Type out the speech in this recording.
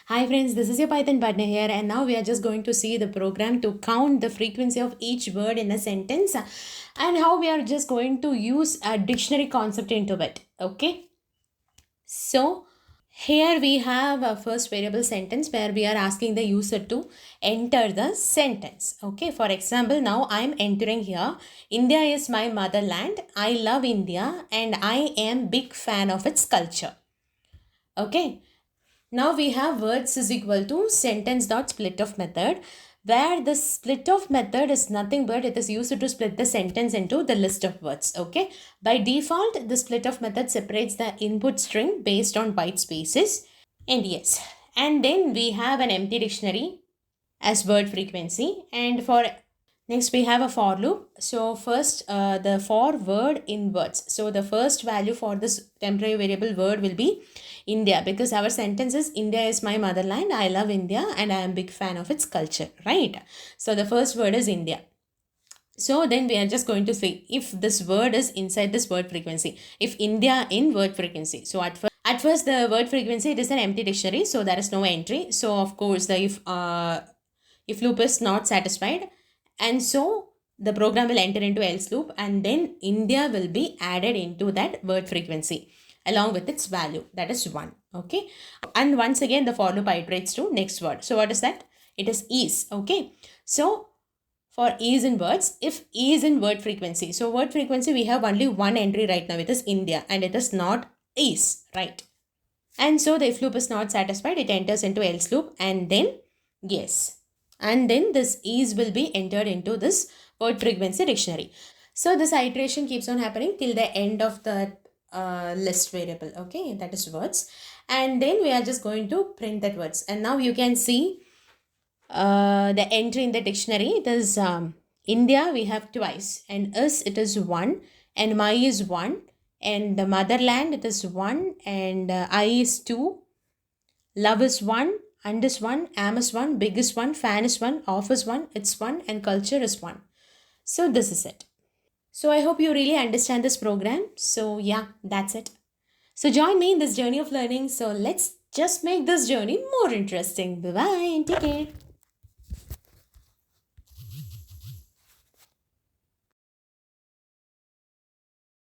Hi friends, this is your Python partner here, and now we are just going to see the program to count the frequency of each word in a sentence and how we are just going to use a dictionary concept into it. Okay, so here we have a first variable sentence where we are asking the user to enter the sentence. Okay, for example, now I am entering here: India is my motherland, I love India, and I am big fan of its culture. Okay, now we have words is equal to sentence dot split of method, where the split of method is nothing but it is used to split the sentence into the list of words. Okay, by default the split of method separates the input string based on white spaces, and yes, and then we have an empty dictionary as word frequency. And for next we have a for loop. So first the for word in words, so the first value for this temporary variable word will be India, because our sentence is India is my motherland, I love India, and I am big fan of its culture, right? So the first word is India. So then we are just going to say if this word is inside this word frequency, if India in word frequency. So at first the word frequency, it is an empty dictionary, so there is no entry. So of course the if loop is not satisfied, and so the program will enter into else loop, and then India will be added into that word frequency along with its value, that is 1. Okay, and once again the for loop iterates to next word. So what is that? It is. Okay, so for is in words, if is in word frequency, so word frequency we have only one entry right now, it is India, and it is not is, right? And so the if loop is not satisfied, it enters into else loop, and then yes, and then this is will be entered into this word frequency dictionary. So this iteration keeps on happening till the end of the list variable. Okay, that is words, and then we are just going to print that words. And now you can see the entry in the dictionary. It is India we have twice, and us it is 1, and my is 1, and the motherland it is 1, and I is 2, love is 1, and is 1, am is 1, big is 1, fan is 1, off is 1, it's 1, and culture is 1. So this is it. So I hope you really understand this program. So yeah, that's it. So join me in this journey of learning. So let's just make this journey more interesting. Bye bye and take care.